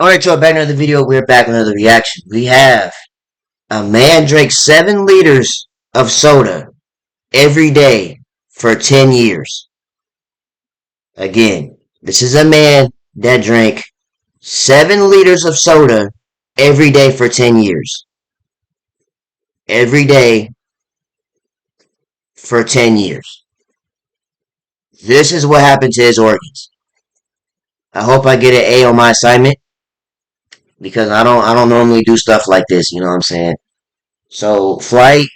Alright, y'all, back to another video. We're back with another reaction. We have a man drinks 7 liters of soda every day for 10 years. Again, this is a man that drank 7 liters of soda every day for 10 years. Every day for 10 years. This is what happened to his organs. I hope I get an A on my assignment because I don't normally do stuff like this, you know what I'm saying? So, Flight,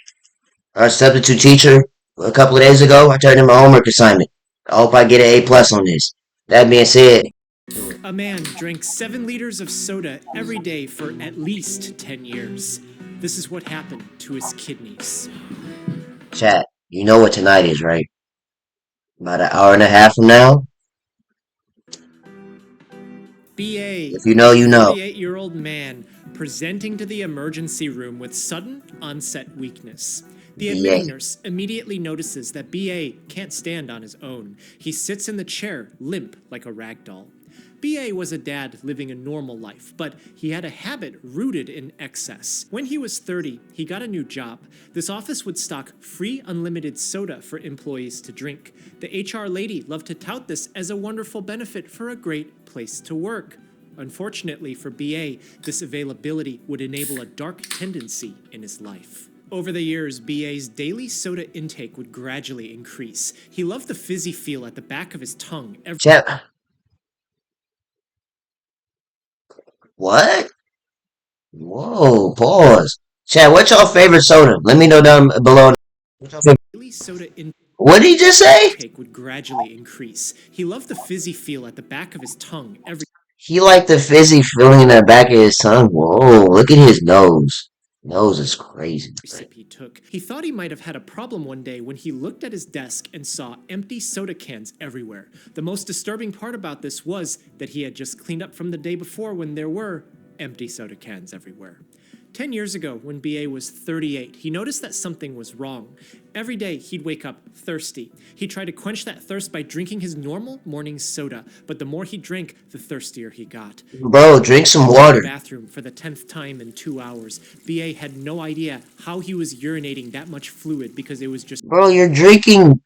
our substitute teacher, a couple of days ago, I turned in my homework assignment. I hope I get an A plus on this. That being said, A man drank 7 liters of soda every day for at least 10 years. This is what happened to his kidneys. chat, you know what tonight is, right? About an hour and a half from now. B.A., If you know, you know. 38-year-old man presenting to the emergency room with sudden onset weakness. The admitting nurse immediately notices that B.A. can't stand on his own. He sits in the chair, limp like a rag doll. B.A. was a dad living a normal life, but he had a habit rooted in excess. When he was 30, he got a new job. This office would stock free unlimited soda for employees to drink. The HR lady loved to tout this as a wonderful benefit for a great place to work. Unfortunately for B.A., this availability would enable a dark tendency in his life. Over the years, B.A.'s daily soda intake would gradually increase. He loved the fizzy feel at the back of his tongue every Chat. What? Whoa, pause. Chat, what's your favorite soda? Let me know down below. daily soda What did he just say? intake would gradually increase. He loved the fizzy feel at the back of his tongue every He liked the fizzy feeling in the back of his tongue. Whoa, look at his nose. Nose is crazy. sip he took. He thought he might have had a problem one day when he looked at his desk and saw empty soda cans everywhere. The most disturbing part about this was that he had just cleaned up from the day before when there were empty soda cans everywhere. 10 years ago, when B.A. was 38, he noticed that something was wrong. Every day, he'd wake up thirsty. He tried to quench that thirst by drinking his normal morning soda, but the more he drank, the thirstier he got. Bro, drink some water. Bathroom for the 10th time in 2 hours. B.A. had no idea how he was urinating that much fluid because it was just Bro, you're drinking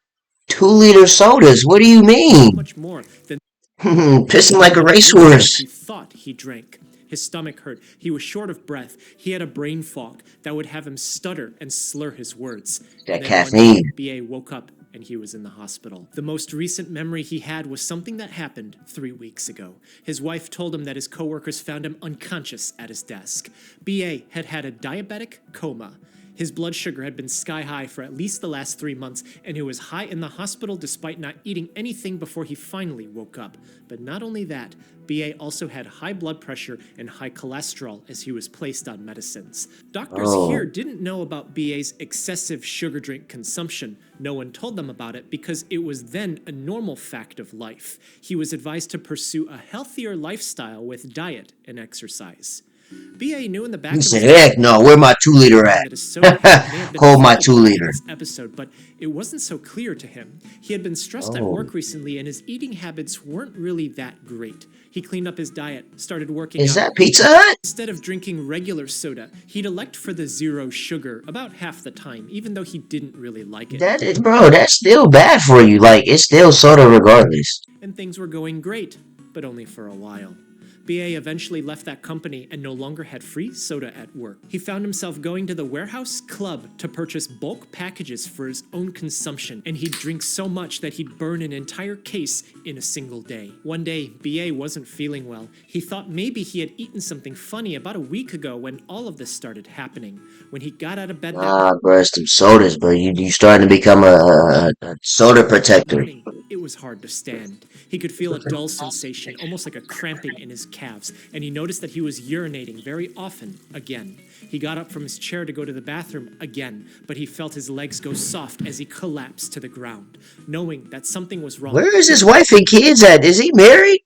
2-liter sodas. What do you mean? much more than Pissing like a racehorse. he thought he drank. His stomach hurt. He was short of breath. He had a brain fog that would have him stutter and slur his words. That And then caffeine. one day, B.A. woke up and he was in the hospital. The most recent memory he had was something that happened 3 weeks ago. His wife told him that his coworkers found him unconscious at his desk. B.A. had had a diabetic coma. His blood sugar had been sky high for at least the last 3 months, and he was high in the hospital despite not eating anything before he finally woke up. But not only that, B.A. also had high blood pressure and high cholesterol as he was placed on medicines. Doctors here didn't know about B.A.'s excessive sugar drink consumption. No one told them about it because it was then a normal fact of life. He was advised to pursue a healthier lifestyle with diet and exercise. B.A. knew in the back He of said, his heck no, where my 2-liter at? that his soda may have been Hold my affected by 2-liter. this episode, but it wasn't so clear to him. He had been stressed at work recently, and his eating habits weren't really that great. He cleaned up his diet, started working Is out. that Pizza Hut? Instead of drinking regular soda, he'd elect for the zero sugar about half the time, even though he didn't really like it. That is, bro, that's still bad for you. Like, it's still soda regardless. And things were going great, but only for a while. B.A. eventually left that company and no longer had free soda at work. He found himself going to the warehouse club to purchase bulk packages for his own consumption, and he'd drink so much that he'd burn an entire case in a single day. One day, B.A. wasn't feeling well. He thought maybe he had eaten something funny about a week ago when all of this started happening. When he got out of bed that Ah, bro, it's them sodas, bro. You starting to become a soda protector. morning, it was hard to stand. He could feel a dull sensation, almost like a cramping in his calves, and he noticed that he was urinating very often again. He got up from his chair to go to the bathroom again, but he felt his legs go soft as he collapsed to the ground. Knowing that something was wrong, Where is his wife and kids at? Is he married?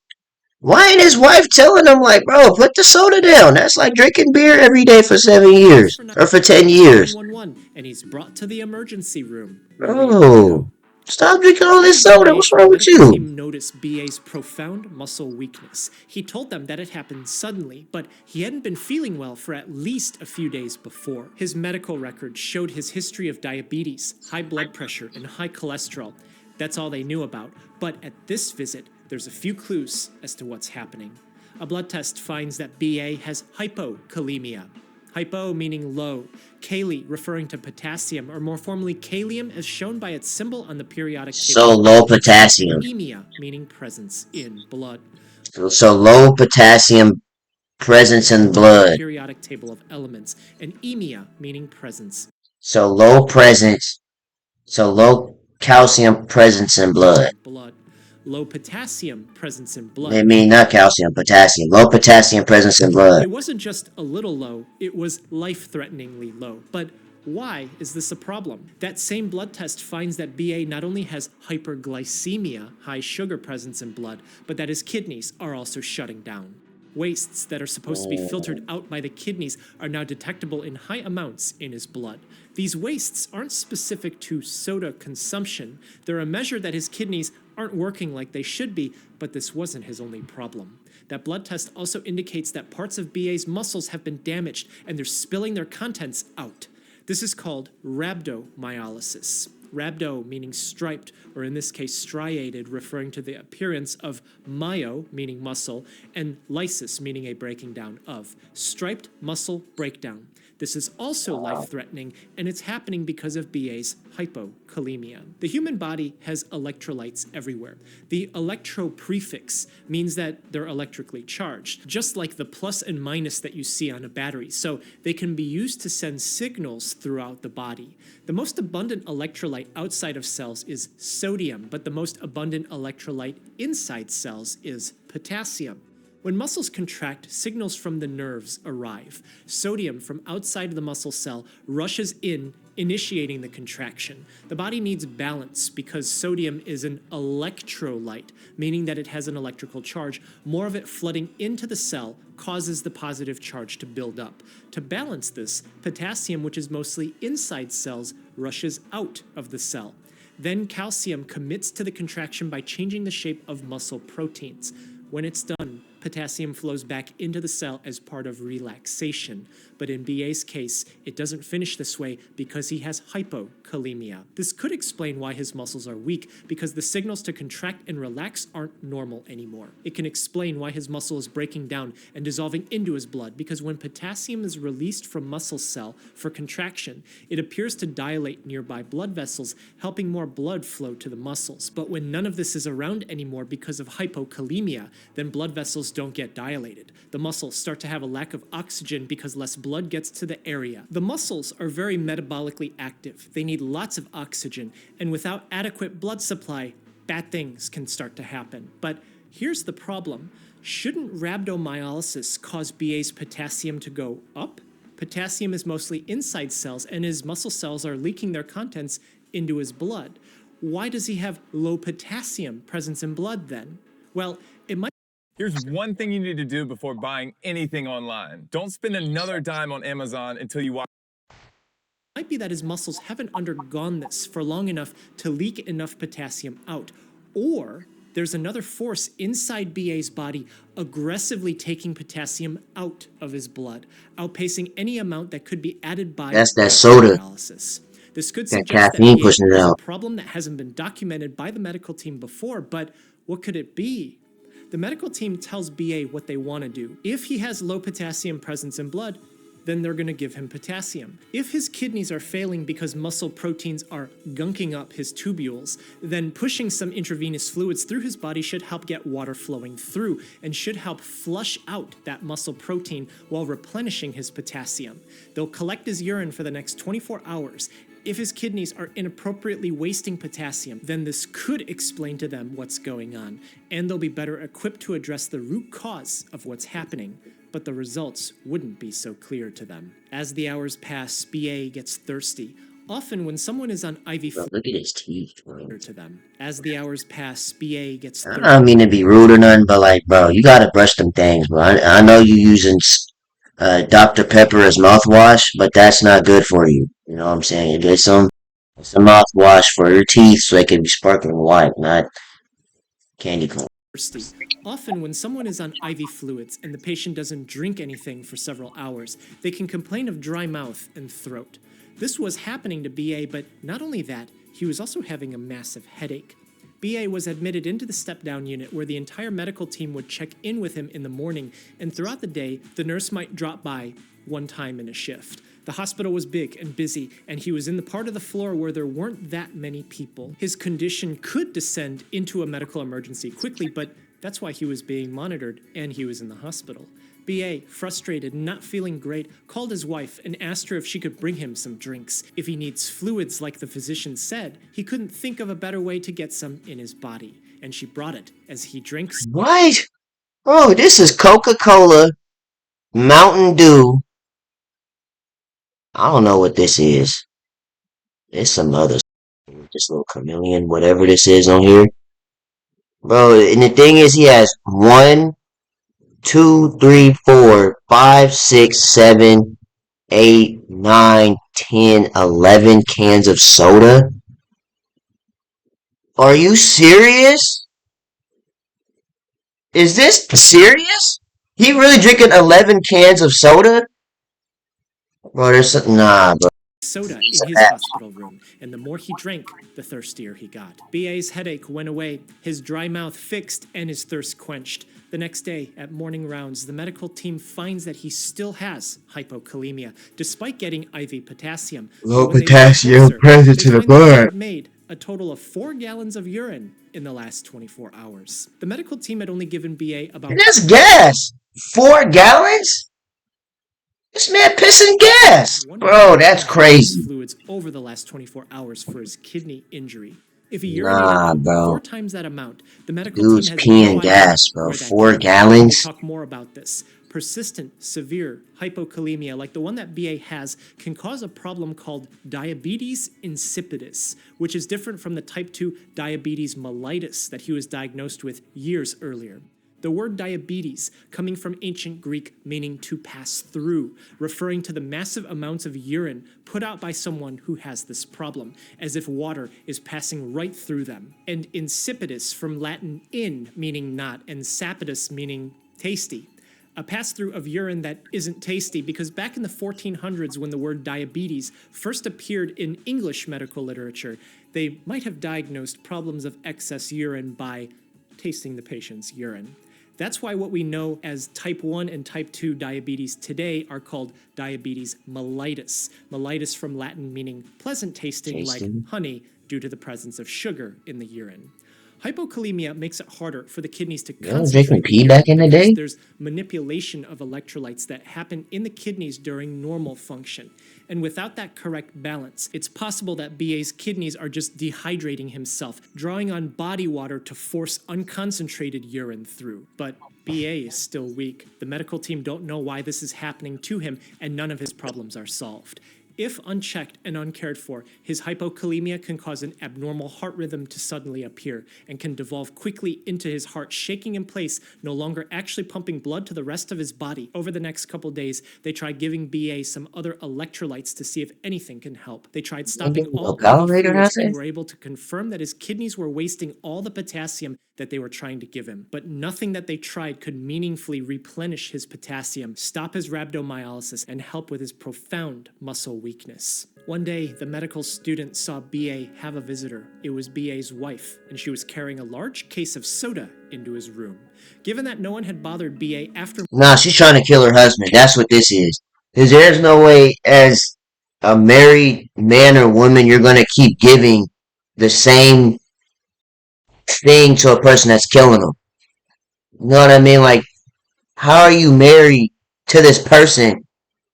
Why ain't his wife telling him, like, bro, put the soda down? That's like drinking beer every day for 7 years. Or for 10 years. 911, and he's brought to the emergency room. Bro. Stop drinking all this soda. What's wrong with The you? team noticed BA's profound muscle weakness. He told them that it happened suddenly, but he hadn't been feeling well for at least a few days before. His medical records showed his history of diabetes, high blood pressure, and high cholesterol. That's all they knew about. But at this visit, there's a few clues as to what's happening. A blood test finds that BA has hypokalemia. Hypo meaning low, kali referring to potassium, or more formally kalium as shown by its symbol on the periodic table. So low potassium. Anemia meaning presence in blood. So low potassium presence in blood. Periodic table of elements. And emia meaning presence. So low calcium presence in blood. Low potassium presence in blood. I mean, not calcium, potassium. Low potassium presence in blood. It wasn't just a little low, it was life-threateningly low. But why is this a problem? That same blood test finds that BA not only has hyperglycemia, high sugar presence in blood, but that his kidneys are also shutting down. Wastes that are supposed to be filtered out by the kidneys are now detectable in high amounts in his blood. These wastes aren't specific to soda consumption. They're a measure that his kidneys aren't working like they should be, but this wasn't his only problem. That blood test also indicates that parts of BA's muscles have been damaged and they're spilling their contents out. This is called rhabdomyolysis. Rhabdo meaning striped, or in this case striated, referring to the appearance of myo, meaning muscle, and lysis, meaning a breaking down of. Striped muscle breakdown. This is also life-threatening, and it's happening because of BA's hypokalemia. The human body has electrolytes everywhere. The electro prefix means that they're electrically charged, just like the plus and minus that you see on a battery, so they can be used to send signals throughout the body. The most abundant electrolyte outside of cells is sodium, but the most abundant electrolyte inside cells is potassium. When muscles contract, signals from the nerves arrive. Sodium from outside of the muscle cell rushes in, initiating the contraction. The body needs balance because sodium is an electrolyte, meaning that it has an electrical charge. More of it flooding into the cell causes the positive charge to build up. To balance this, potassium, which is mostly inside cells, rushes out of the cell. Then calcium commits to the contraction by changing the shape of muscle proteins. When it's done, potassium flows back into the cell as part of relaxation. But in BA's case, it doesn't finish this way because he has hypokalemia. This could explain why his muscles are weak, because the signals to contract and relax aren't normal anymore. It can explain why his muscle is breaking down and dissolving into his blood, because when potassium is released from muscle cell for contraction, it appears to dilate nearby blood vessels, helping more blood flow to the muscles. But when none of this is around anymore because of hypokalemia, then blood vessels don't get dilated. The muscles start to have a lack of oxygen because less blood gets to the area. The muscles are very metabolically active. They need lots of oxygen, and without adequate blood supply, bad things can start to happen. But here's the problem. Shouldn't rhabdomyolysis cause BA's potassium to go up? Potassium is mostly inside cells, and his muscle cells are leaking their contents into his blood. Why does he have low potassium presence in blood then? Well, it might. Here's one thing you need to do before buying anything online. Don't spend another dime on Amazon until you watch. Might be that his muscles haven't undergone this for long enough to leak enough potassium out. Or there's another force inside BA's body aggressively taking potassium out of his blood, outpacing any amount that could be added by That's that soda. dialysis. This could That suggest caffeine that BA pushing it has a out. problem that hasn't been documented by the medical team before, but what could it be? The medical team tells BA what they want to do. If he has low potassium presence in blood, then they're going to give him potassium. If his kidneys are failing because muscle proteins are gunking up his tubules, then pushing some intravenous fluids through his body should help get water flowing through and should help flush out that muscle protein while replenishing his potassium. They'll collect his urine for the next 24 hours. If his kidneys are inappropriately wasting potassium, then this could explain to them what's going on, and they'll be better equipped to address the root cause of what's happening, but the results wouldn't be so clear to them. As the hours pass, BA gets thirsty. Often when someone is on IV Bro, look at his teeth, bro. to them. As the hours pass, BA gets I thirsty. don't mean to be rude or nothing, but like, bro, you gotta brush them things, bro. I know you using Dr. Pepper as mouthwash, but that's not good for you. You know what I'm saying? Get some It's a mouthwash for your teeth so they can be sparkling white, not candy corn. thirsty. Often, when someone is on IV fluids and the patient doesn't drink anything for several hours, they can complain of dry mouth and throat. This was happening to BA, but not only that, he was also having a massive headache. BA was admitted into the step-down unit where the entire medical team would check in with him in the morning, and throughout the day, the nurse might drop by one time in a shift. The hospital was big and busy, and he was in the part of the floor where there weren't that many people. His condition could descend into a medical emergency quickly, but that's why he was being monitored, and he was in the hospital. BA, frustrated and not feeling great, called his wife and asked her if she could bring him some drinks. If he needs fluids like the physician said, he couldn't think of a better way to get some in his body, and she brought it as he drinks. What? Oh, this is Coca-Cola, Mountain Dew. I don't know what this is. It's some other this little chameleon, whatever this is on here. Bro, and the thing is he has 1, 2, 3, 4, 5, 6, 7, 8, 9, 10, 11 cans of soda. Are you serious? Is this serious? He really drinking 11 cans of soda? Bro, there's something, nah, bro. Soda in his hospital room, and the more he drank, the thirstier he got. BA's headache went away, his dry mouth fixed, and his thirst quenched. The next day, at morning rounds, the medical team finds that he still has hypokalemia, despite getting IV potassium. Low When they potassium look closer, present they to the find that he blood. had made a total of 4 gallons of urine in the last 24 hours. The medical team had only given BA about... That's gas! 4 gallons? This man pissing gas! Bro, that's crazy. Fluids over the last 24 hours for his kidney injury. If he Nah, urinated bro. 4 times that amount, the medical Dude's team has peeing no gas, idea bro. where that 4 came from. gallons? We'll talk more about this. Persistent, severe hypokalemia, like the one that BA has, can cause a problem called diabetes insipidus, which is different from the type 2 diabetes mellitus that he was diagnosed with years earlier. The word diabetes, coming from ancient Greek meaning to pass through, referring to the massive amounts of urine put out by someone who has this problem, as if water is passing right through them. And insipidus, from Latin in, meaning not, and sapidus, meaning tasty. A pass-through of urine that isn't tasty, because back in the 1400s when the word diabetes first appeared in English medical literature, they might have diagnosed problems of excess urine by tasting the patient's urine. That's why what we know as type 1 and type 2 diabetes today are called diabetes mellitus. Mellitus from Latin meaning pleasant tasting like honey due to the presence of sugar in the urine. Hypokalemia makes it harder for the kidneys to concentrate. Drinking pee back in the because day? there's manipulation of electrolytes that happen in the kidneys during normal function. And without that correct balance, it's possible that BA's kidneys are just dehydrating himself, drawing on body water to force unconcentrated urine through. But BA is still weak. The medical team don't know why this is happening to him, and none of his problems are solved. If unchecked and uncared for, his hypokalemia can cause an abnormal heart rhythm to suddenly appear and can devolve quickly into his heart shaking in place, no longer actually pumping blood to the rest of his body. Over the next couple days, they tried giving BA some other electrolytes to see if anything can help. They tried stopping all Evaluator, fluids has it? and were able to confirm that his kidneys were wasting all the potassium that they were trying to give him. But nothing that they tried could meaningfully replenish his potassium, stop his rhabdomyolysis, and help with his profound muscle weakness. One day, the medical student saw BA have a visitor. It was BA's wife, and she was carrying a large case of soda into his room. Given that no one had bothered BA after... Nah, she's trying to kill her husband. That's what this is. Because there's no way, as a married man or woman, you're going to keep giving the same thing to a person that's killing them. You know what I mean? Like, how are you married to this person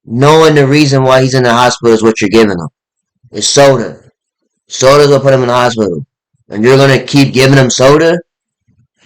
knowing the reason why he's in the hospital is what you're giving him? It's soda. Soda's gonna put him in the hospital. And you're gonna keep giving him soda?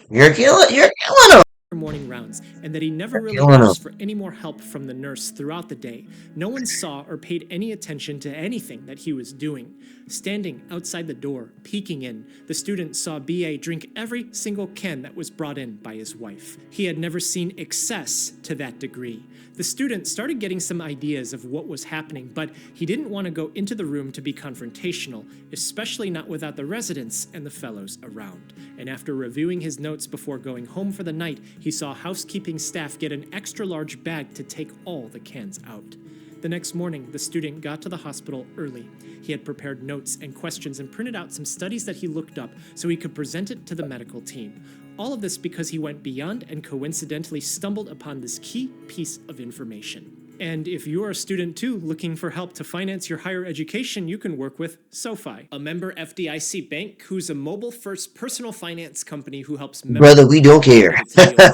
You're killing him. morning rounds, cans, and that he never really killing him. asked for any more help from the nurse throughout the day. No one saw or paid any attention to anything that he was doing. Standing outside the door, peeking in, the student saw B.A. drink every single can that was brought in by his wife. He had never seen excess to that degree. The student started getting some ideas of what was happening, but he didn't want to go into the room to be confrontational, especially not without the residents and the fellows around. And after reviewing his notes before going home for the night, he saw housekeeping staff get an extra large bag to take all the cans out. The next morning, the student got to the hospital early. He had prepared notes and questions and printed out some studies that he looked up so he could present it to the medical team. All of this because he went beyond and coincidentally stumbled upon this key piece of information. And if you're a student too looking for help to finance your higher education, you can work with SoFi, a member FDIC bank who's a mobile-first personal finance company who helps members. Brother, we don't care.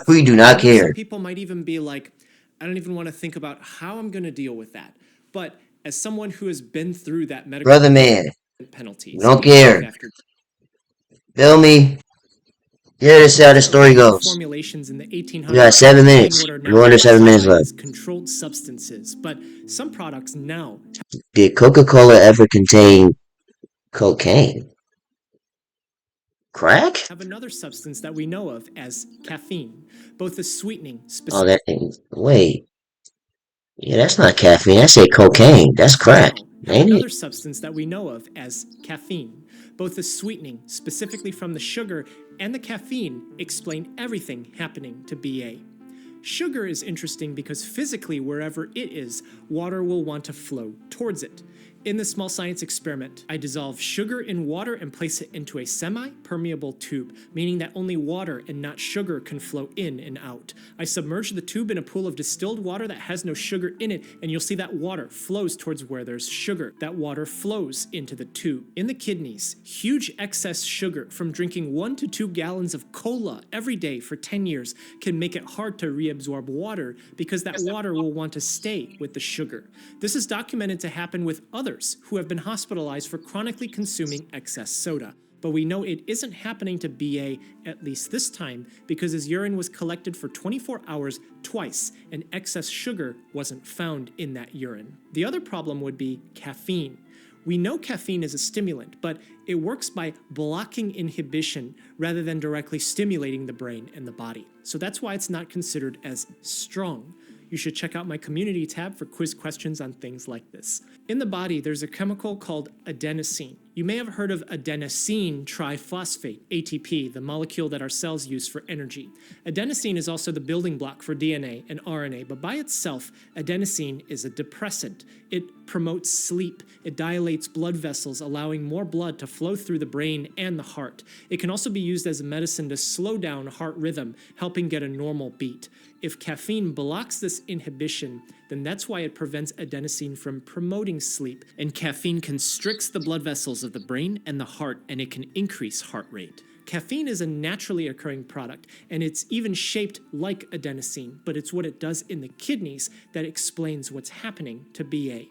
We do not care. Some people might even be like, I don't even want to think about how I'm going to deal with that. But as someone who has been through that medical Brother man, penalties, we don't care. Feel me? Yeah, this is how the story goes. Formulations in the 1800s. We got 7 minutes. We're under 7 minutes left. Controlled substances, but some products now. Did Coca-Cola ever contain cocaine? Crack? Have another substance that we know of as caffeine, both the sweetening. Oh, that thing. Wait. Yeah, that's not caffeine. That's a cocaine. That's crack. Ain't Another it? substance that we know of as caffeine. Both the sweetening, specifically from the sugar, and the caffeine explain everything happening to BA. Sugar is interesting because physically, wherever it is, water will want to flow towards it. In the small science experiment, I dissolve sugar in water and place it into a semi-permeable tube, meaning that only water and not sugar can flow in and out. I submerge the tube in a pool of distilled water that has no sugar in it, and you'll see that water flows towards where there's sugar. That water flows into the tube. In the kidneys, huge excess sugar from drinking 1 to 2 gallons of cola every day for 10 years can make it hard to reabsorb water because that water will want to stay with the sugar. This is documented to happen with others who have been hospitalized for chronically consuming excess soda. But we know it isn't happening to BA, at least this time, because his urine was collected for 24 hours twice, and excess sugar wasn't found in that urine. The other problem would be caffeine. We know caffeine is a stimulant, but it works by blocking inhibition rather than directly stimulating the brain and the body. So that's why it's not considered as strong. You should check out my community tab for quiz questions on things like this. In the body, there's a chemical called adenosine. You may have heard of adenosine triphosphate, ATP, the molecule that our cells use for energy. Adenosine is also the building block for DNA and RNA, but by itself, adenosine is a depressant. It promotes sleep. It dilates blood vessels, allowing more blood to flow through the brain and the heart. It can also be used as a medicine to slow down heart rhythm, helping get a normal beat. If caffeine blocks this inhibition, then that's why it prevents adenosine from promoting sleep. And caffeine constricts the blood vessels of the brain and the heart, and it can increase heart rate. Caffeine is a naturally occurring product, and it's even shaped like adenosine, but it's what it does in the kidneys that explains what's happening to BA.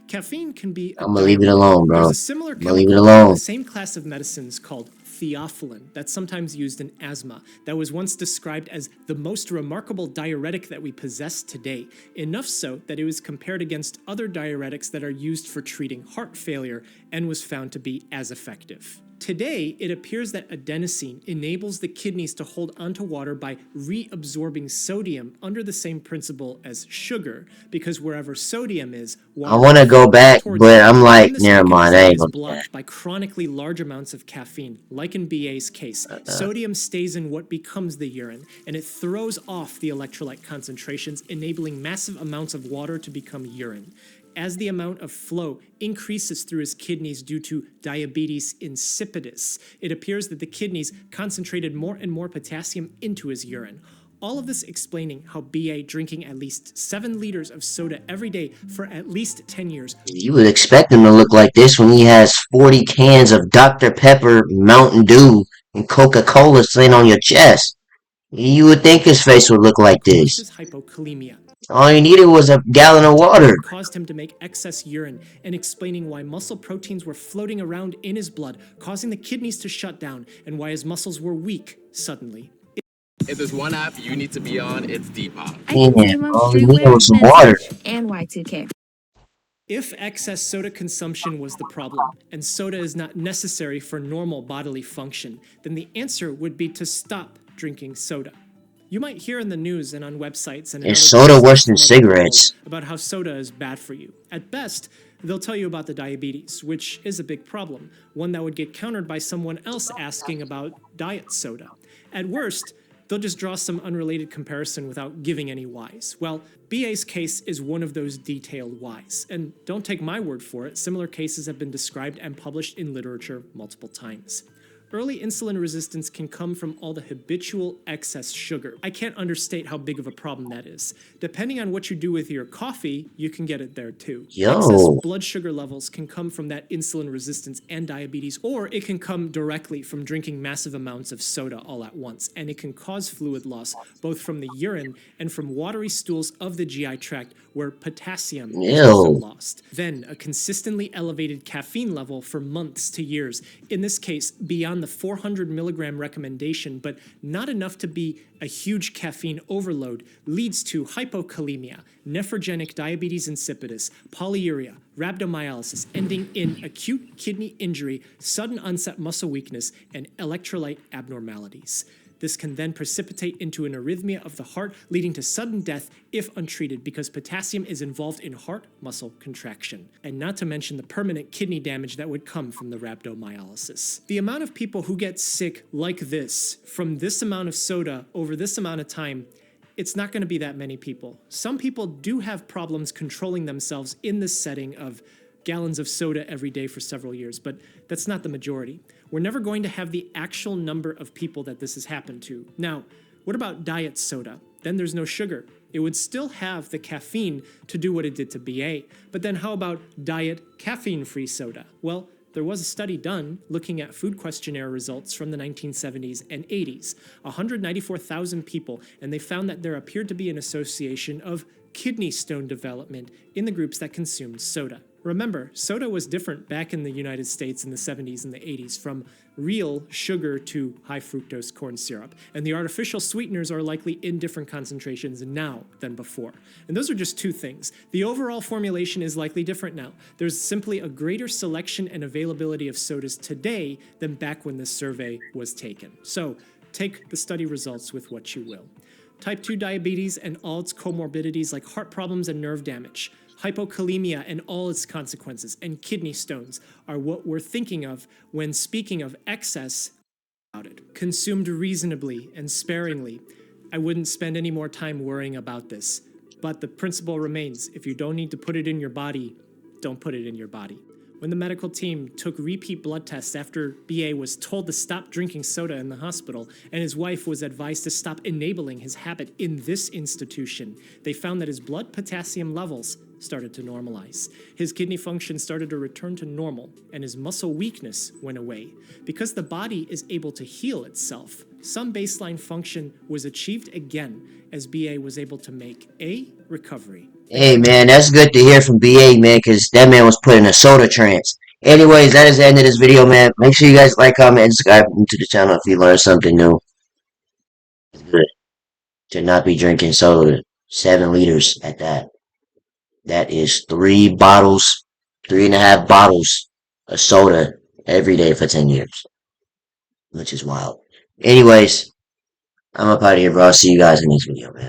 Caffeine can be. I'm gonna leave it alone, bro. There's a similar I'm gonna leave it chemical alone. in the same class of medicines called theophylline that's sometimes used in asthma that was once described as the most remarkable diuretic that we possess today, enough so that it was compared against other diuretics that are used for treating heart failure and was found to be as effective. Today, it appears that adenosine enables the kidneys to hold onto water by reabsorbing sodium under the same principle as sugar, because wherever sodium is, water I want to go back, towards but it. I'm like, And this never mind. I mechanism ain't is gonna do that. blocked by chronically large amounts of caffeine, like in BA's case. Sodium stays in what becomes the urine, and it throws off the electrolyte concentrations, enabling massive amounts of water to become urine. As the amount of flow increases through his kidneys due to diabetes insipidus, it appears that the kidneys concentrated more and more potassium into his urine. All of this explaining how BA drinking at least 7 liters of soda every day for at least 10 years. You would expect him to look like this when he has 40 cans of Dr. Pepper, Mountain Dew, and Coca-Cola sitting on your chest. You would think his face would look like this. Causes hypokalemia. All he needed was a gallon of water. It caused him to make excess urine, and explaining why muscle proteins were floating around in his blood, causing the kidneys to shut down, and why his muscles were weak suddenly. If there's one app you need to be on, it's Depop. I can Man, see Mom's all we need streetwear, was some men's water. search, and Y2K. If excess soda consumption was the problem, and soda is not necessary for normal bodily function, then the answer would be to stop drinking soda. You might hear in the news and on websites and in Is other soda places worse than from other people cigarettes? about how soda is bad for you. At best, they'll tell you about the diabetes, which is a big problem, one that would get countered by someone else asking about diet soda. At worst, they'll just draw some unrelated comparison without giving any whys. Well, BA's case is one of those detailed whys. And don't take my word for it, similar cases have been described and published in literature multiple times. Early insulin resistance can come from all the habitual excess sugar. I can't understate how big of a problem that is. Depending on what you do with your coffee, you can get it there too. Excess Yo. blood sugar levels can come from that insulin resistance and diabetes, or it can come directly from drinking massive amounts of soda all at once, and it can cause fluid loss, both from the urine and from watery stools of the GI tract where potassium is also Ew. lost. Then, a consistently elevated caffeine level for months to years, in this case, beyond the 400 milligram recommendation, but not enough to be a huge caffeine overload, leads to hypokalemia, nephrogenic diabetes insipidus, polyuria, rhabdomyolysis, ending in acute kidney injury, sudden onset muscle weakness, and electrolyte abnormalities. This can then precipitate into an arrhythmia of the heart, leading to sudden death if untreated because potassium is involved in heart muscle contraction, and not to mention the permanent kidney damage that would come from the rhabdomyolysis. The amount of people who get sick like this from this amount of soda over this amount of time, it's not going to be that many people. Some people do have problems controlling themselves in this setting of gallons of soda every day for several years, but that's not the majority. We're never going to have the actual number of people that this has happened to. Now, what about diet soda? Then there's no sugar. It would still have the caffeine to do what it did to BA. But then how about diet caffeine-free soda? Well, there was a study done looking at food questionnaire results from the 1970s and 80s, 194,000 people, and they found that there appeared to be an association of kidney stone development in the groups that consumed soda. Remember, soda was different back in the United States in the 70s and the 80s, from real sugar to high fructose corn syrup. And the artificial sweeteners are likely in different concentrations now than before. And those are just two things. The overall formulation is likely different now. There's simply a greater selection and availability of sodas today than back when this survey was taken. So take the study results with what you will. Type 2 diabetes and all its comorbidities like heart problems and nerve damage, hypokalemia and all its consequences, and kidney stones are what we're thinking of when speaking of excess about it. Consumed reasonably and sparingly, I wouldn't spend any more time worrying about this. But the principle remains, if you don't need to put it in your body, don't put it in your body. When the medical team took repeat blood tests after BA was told to stop drinking soda in the hospital and his wife was advised to stop enabling his habit in this institution, they found that his blood potassium levels started to normalize. His kidney function started to return to normal and his muscle weakness went away. Because the body is able to heal itself, some baseline function was achieved again as BA was able to make a recovery. Hey, man, that's good to hear from BA, man, because that man was put in a soda trance. Anyways, that is the end of this video, man. Make sure you guys like, comment, and subscribe to the channel if you learned something new. It's good to not be drinking soda. 7 liters at that. That is 3 bottles, 3.5 bottles of soda every day for 10 years. Which is wild. Anyways, I'm up out of here, bro. I'll see you guys in the next video, man.